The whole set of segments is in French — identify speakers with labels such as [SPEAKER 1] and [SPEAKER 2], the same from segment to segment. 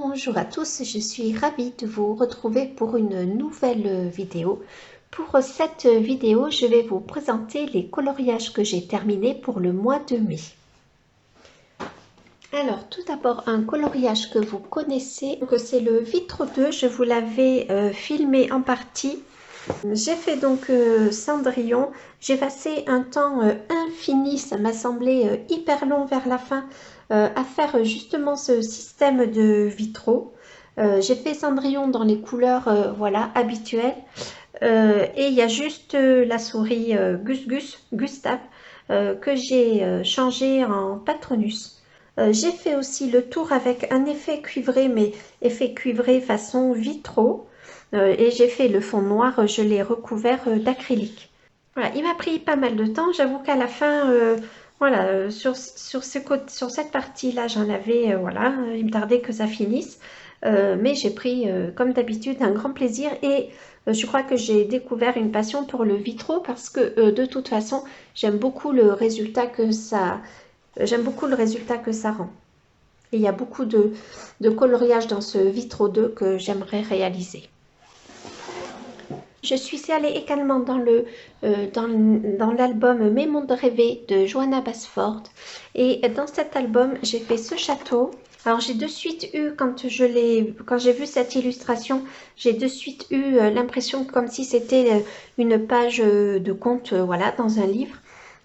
[SPEAKER 1] Bonjour à tous, je suis ravie de vous retrouver pour une nouvelle vidéo. Pour cette vidéo, je vais vous présenter les coloriages que j'ai terminés pour le mois de mai. Alors, tout d'abord, un coloriage que vous connaissez, c'est le Vitre 2, je vous l'avais filmé en partie. J'ai fait donc Cendrillon, j'ai passé un temps infini, ça m'a semblé hyper long vers la fin, à faire justement ce système de vitraux. J'ai fait Cendrillon dans les couleurs voilà, habituelles, et il y a juste la souris Gustave, que j'ai changé en Patronus. J'ai fait aussi le tour avec un effet cuivré, mais effet cuivré façon vitraux. Et j'ai fait le fond noir, je l'ai recouvert d'acrylique. Voilà, il m'a pris pas mal de temps. J'avoue qu'à la fin, voilà, sur cette partie-là, j'en avais, voilà, il me tardait que ça finisse. Mais j'ai pris, comme d'habitude, un grand plaisir et je crois que j'ai découvert une passion pour le vitraux parce que de toute façon, j'aime beaucoup le résultat que ça rend. Et il y a beaucoup de coloriage dans ce vitraux 2 que j'aimerais réaliser. Je suis allée également dans l'album Mes mondes rêvés de Johanna Basford. Et dans cet album, j'ai fait ce château. Alors j'ai de suite eu, quand j'ai vu cette illustration, j'ai de suite eu l'impression comme si c'était une page de conte, voilà, dans un livre.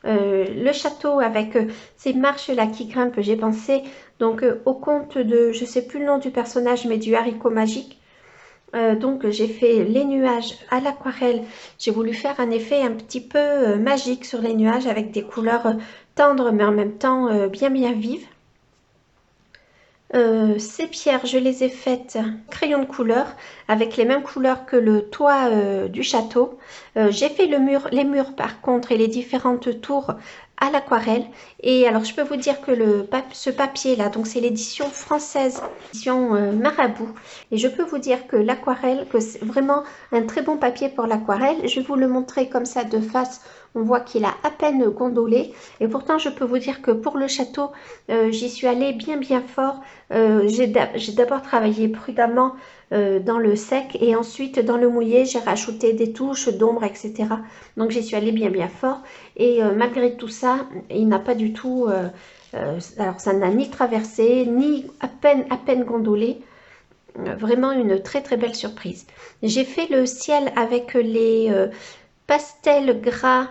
[SPEAKER 1] Le château avec ces marches là qui grimpent, j'ai pensé donc au conte de, je sais plus le nom du personnage, mais du haricot magique. Donc j'ai fait les nuages à l'aquarelle. J'ai voulu faire un effet un petit peu magique sur les nuages avec des couleurs tendres mais en même temps bien vives. Ces pierres, je les ai faites crayon de couleur avec les mêmes couleurs que le toit du château. J'ai fait les murs par contre et les différentes tours à l'aquarelle. Et alors je peux vous dire que ce papier là, donc c'est l'édition française, l'édition Marabout. Et je peux vous dire que l'aquarelle, que c'est vraiment un très bon papier pour l'aquarelle. Je vais vous le montrer comme ça de face. On voit qu'il a à peine gondolé. Et pourtant je peux vous dire que pour le château, j'y suis allée bien fort. J'ai d'abord travaillé prudemment dans le sec et ensuite dans le mouillé, j'ai rajouté des touches d'ombre, etc. Donc j'y suis allée bien fort et malgré tout ça, il n'a pas du tout, alors ça n'a ni traversé, ni à peine gondolé. Vraiment une très belle surprise. J'ai fait le ciel avec les pastels gras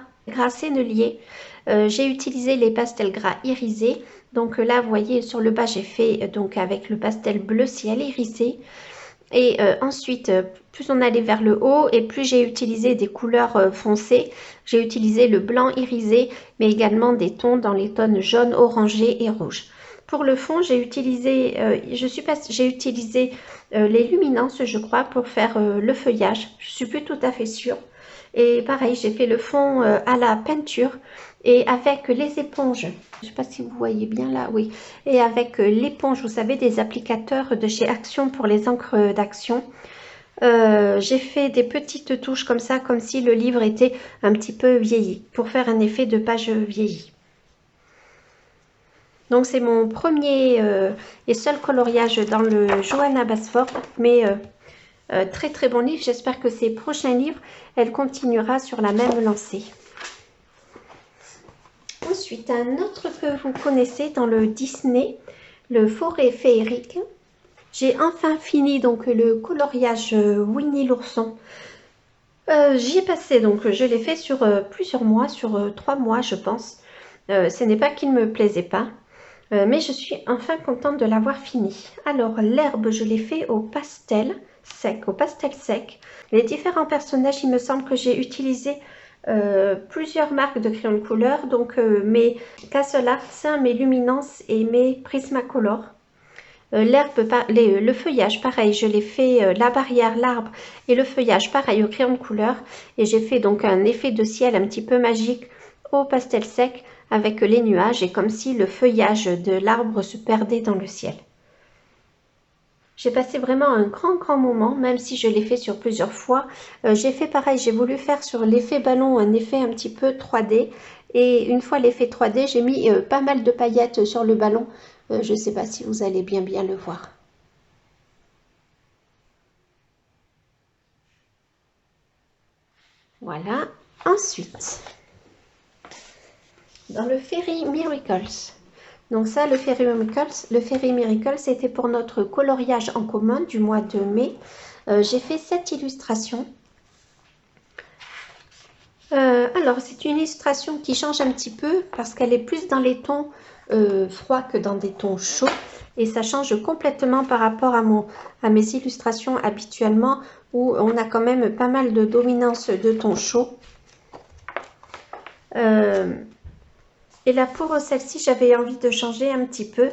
[SPEAKER 1] sennelier. J'ai utilisé les pastels gras irisés. Donc là, vous voyez, sur le bas, j'ai fait donc avec le pastel bleu ciel irisé. Et ensuite, plus on allait vers le haut et plus j'ai utilisé des couleurs foncées. J'ai utilisé le blanc irisé, mais également des tons dans les tonnes jaune, orangé et rouge. Pour le fond, j'ai utilisé, les luminances, je crois, pour faire le feuillage. Je suis plus tout à fait sûre. Et pareil, j'ai fait le fond à la peinture et avec les éponges. Je ne sais pas si vous voyez bien là, oui. Et avec l'éponge, vous savez, des applicateurs de chez Action pour les encres d'Action. J'ai fait des petites touches comme ça, comme si le livre était un petit peu vieilli, pour faire un effet de page vieillie. Donc c'est mon premier et seul coloriage dans le Johanna Basford, mais très bon livre. J'espère que ses prochains livres, elle continuera sur la même lancée. Ensuite, un autre que vous connaissez dans le Disney, le Forêt féerique. J'ai enfin fini donc le coloriage Winnie l'ourson. J'y ai passé, donc je l'ai fait sur plusieurs mois, sur 3 mois je pense. Ce n'est pas qu'il ne me plaisait pas, mais je suis enfin contente de l'avoir fini. Alors l'herbe, je l'ai fait au pastel sec. Les différents personnages, il me semble que j'ai utilisé plusieurs marques de crayons de couleur, donc mes Castle Arts, mes Luminance et mes Prismacolor. Le feuillage, pareil, je l'ai fait, la barrière, l'arbre et le feuillage, pareil, au crayon de couleur. Et j'ai fait donc un effet de ciel un petit peu magique au pastel sec avec les nuages et comme si le feuillage de l'arbre se perdait dans le ciel. J'ai passé vraiment un grand moment, même si je l'ai fait sur plusieurs fois. J'ai fait pareil, j'ai voulu faire sur l'effet ballon un effet un petit peu 3D. Et une fois l'effet 3D, j'ai mis pas mal de paillettes sur le ballon. Je ne sais pas si vous allez bien le voir. Voilà. Ensuite, dans le Fairy Miracles. Donc ça, le Fairy Miracle, c'était pour notre coloriage en commun du mois de mai. J'ai fait cette illustration. Alors, c'est une illustration qui change un petit peu parce qu'elle est plus dans les tons froids que dans des tons chauds. Et ça change complètement par rapport à mes illustrations habituellement où on a quand même pas mal de dominance de tons chauds. Et là, pour celle-ci, j'avais envie de changer un petit peu.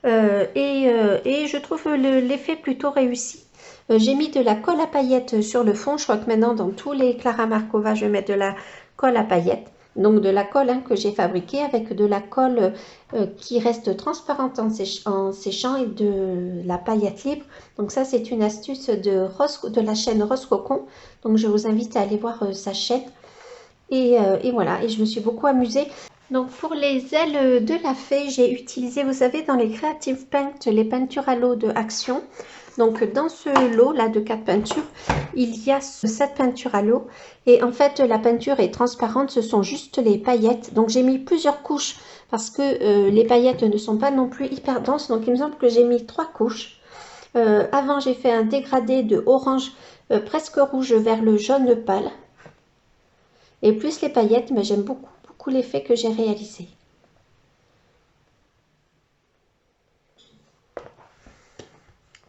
[SPEAKER 1] Et je trouve l'effet plutôt réussi. J'ai mis de la colle à paillettes sur le fond. Je crois que maintenant, dans tous les Clara Markova, je vais mettre de la colle à paillettes. Donc, de la colle que j'ai fabriquée avec de la colle qui reste transparente en séchant et de la paillette libre. Donc, ça, c'est une astuce de la chaîne Rose Cocon. Donc, je vous invite à aller voir sa chaîne. Et voilà, et je me suis beaucoup amusée. Donc pour les ailes de la fée, j'ai utilisé, vous savez, dans les Creative Paint, les peintures à l'eau de Action. Donc dans ce lot là de 4 peintures, il y a 7 peintures à l'eau. Et en fait, la peinture est transparente, ce sont juste les paillettes. Donc j'ai mis plusieurs couches parce que les paillettes ne sont pas non plus hyper denses. Donc il me semble que j'ai mis 3 couches. Avant, j'ai fait un dégradé de orange presque rouge vers le jaune pâle. Et plus les paillettes, mais j'aime beaucoup l'effet que j'ai réalisé.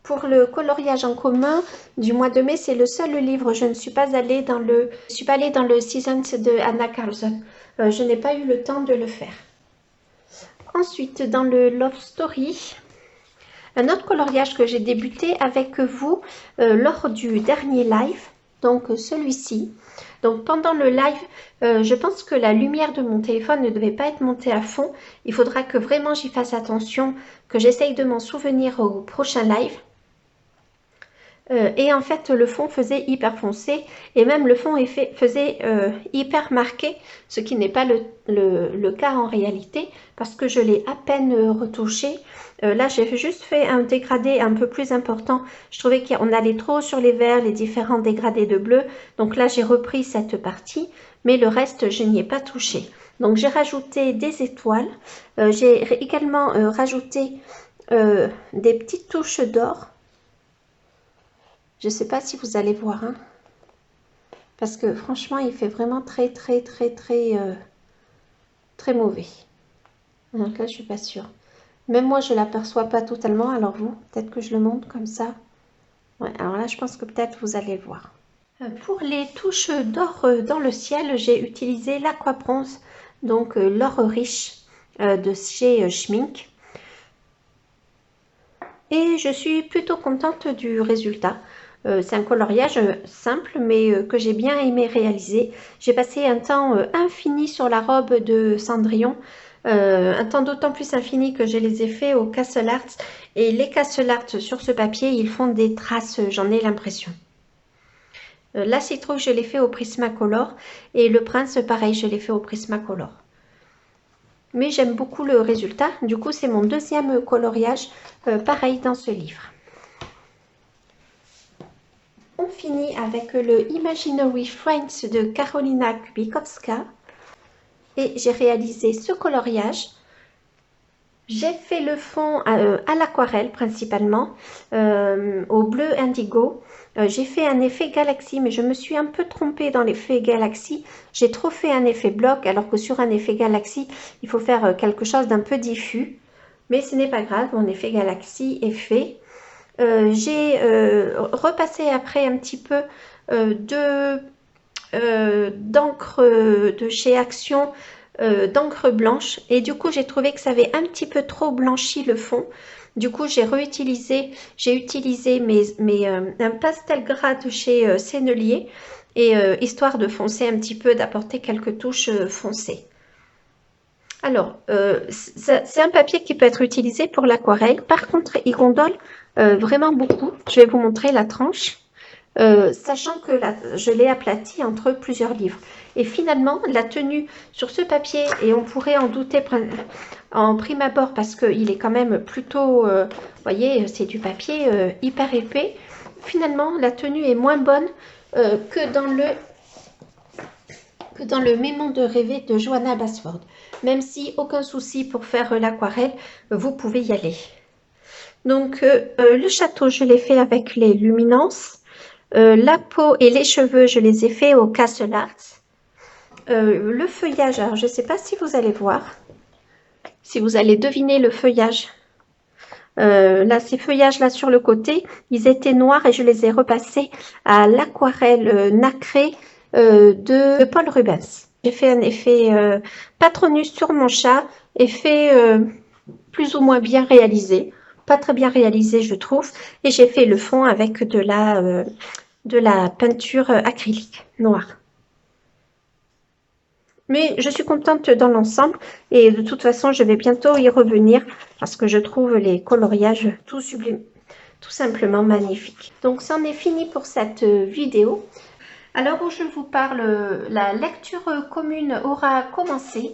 [SPEAKER 1] Pour le coloriage en commun du mois de mai, c'est le seul livre. Je ne suis pas allée dans le Seasons de Anna Carlson. Je n'ai pas eu le temps de le faire. Ensuite, dans le Love Story, un autre coloriage que j'ai débuté avec vous lors du dernier live. Donc celui-ci. Donc pendant le live, je pense que la lumière de mon téléphone ne devait pas être montée à fond. Il faudra que vraiment j'y fasse attention, que j'essaye de m'en souvenir au prochain live. Et en fait, le fond faisait hyper foncé et même le fond faisait hyper marqué, ce qui n'est pas le cas en réalité parce que je l'ai à peine retouché. Là, j'ai juste fait un dégradé un peu plus important. Je trouvais qu'on allait trop sur les verts, les différents dégradés de bleu. Donc là, j'ai repris cette partie, mais le reste, je n'y ai pas touché. Donc, j'ai rajouté des étoiles. J'ai également rajouté des petites touches d'or. Je ne sais pas si vous allez voir, hein, parce que franchement, il fait vraiment très mauvais. Donc là, je suis pas sûre. Même moi, je l'aperçois pas totalement. Alors vous, peut-être que je le montre comme ça. Ouais, alors là, je pense que peut-être vous allez le voir. Pour les touches d'or dans le ciel, j'ai utilisé l'Aqua Bronze, donc l'or riche de chez Schmink. Et je suis plutôt contente du résultat. C'est un coloriage simple mais que j'ai bien aimé réaliser. J'ai passé un temps infini sur la robe de Cendrillon. Un temps d'autant plus infini que je les ai fait au Castle Art. Et les Castle Art sur ce papier, ils font des traces, j'en ai l'impression. La citrouille, je l'ai fait au Prismacolor. Et le prince, pareil, je l'ai fait au Prismacolor. Mais j'aime beaucoup le résultat. Du coup, c'est mon deuxième coloriage, pareil dans ce livre. On finit avec le Imaginary Friends de Karolina Kubikowska. Et j'ai réalisé ce coloriage. J'ai fait le fond à l'aquarelle principalement, au bleu indigo. J'ai fait un effet galaxie, mais je me suis un peu trompée dans l'effet galaxie. J'ai trop fait un effet bloc, alors que sur un effet galaxie, il faut faire quelque chose d'un peu diffus. Mais ce n'est pas grave, mon effet galaxie est fait. J'ai repassé après un petit peu d'encre de chez Action, d'encre blanche, et du coup j'ai trouvé que ça avait un petit peu trop blanchi le fond. Du coup j'ai utilisé un pastel gras de chez Sennelier, et histoire de foncer un petit peu, d'apporter quelques touches foncées. Alors, c'est un papier qui peut être utilisé pour l'aquarelle. Par contre, il gondole vraiment beaucoup. Je vais vous montrer la tranche, sachant que je l'ai aplati entre plusieurs livres. Et finalement, la tenue sur ce papier, et on pourrait en douter en prime abord parce qu'il est quand même plutôt, vous voyez, c'est du papier hyper épais. Finalement, la tenue est moins bonne que dans le que dans le Mes mondes rêvés de Johanna Basford. Même si aucun souci pour faire l'aquarelle, vous pouvez y aller. Donc le château, je l'ai fait avec les luminances. La peau et les cheveux, je les ai fait au Castle Art. Le feuillage, alors je ne sais pas si vous allez voir, si vous allez deviner le feuillage. Là, ces feuillages-là sur le côté, ils étaient noirs et je les ai repassés à l'aquarelle nacrée de Paul Rubens. J'ai fait un effet Patronus sur mon chat, effet plus ou moins bien réalisé. Pas très bien réalisé, je trouve. Et j'ai fait le fond avec de la peinture acrylique noire. Mais je suis contente dans l'ensemble et de toute façon, je vais bientôt y revenir parce que je trouve les coloriages tout sublimes, tout simplement magnifiques. Donc, c'en est fini pour cette vidéo. À l'heure où je vous parle, la lecture commune aura commencé.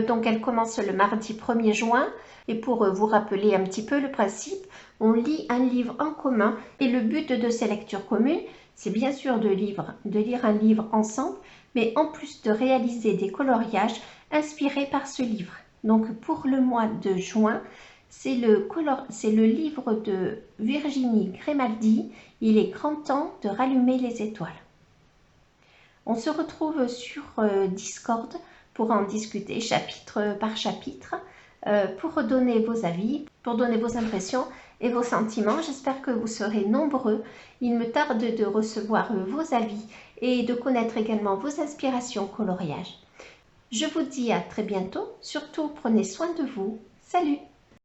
[SPEAKER 1] Donc, elle commence le mardi 1er juin. Et pour vous rappeler un petit peu le principe, on lit un livre en commun. Et le but de ces lectures communes, c'est bien sûr de lire un livre ensemble, mais en plus de réaliser des coloriages inspirés par ce livre. Donc, pour le mois de juin, c'est le livre de Virginie Grimaldi, Il est grand temps de rallumer les étoiles. On se retrouve sur Discord pour en discuter chapitre par chapitre, pour donner vos avis, pour donner vos impressions et vos sentiments. J'espère que vous serez nombreux. Il me tarde de recevoir vos avis et de connaître également vos inspirations coloriage. Je vous dis à très bientôt. Surtout, prenez soin de vous. Salut!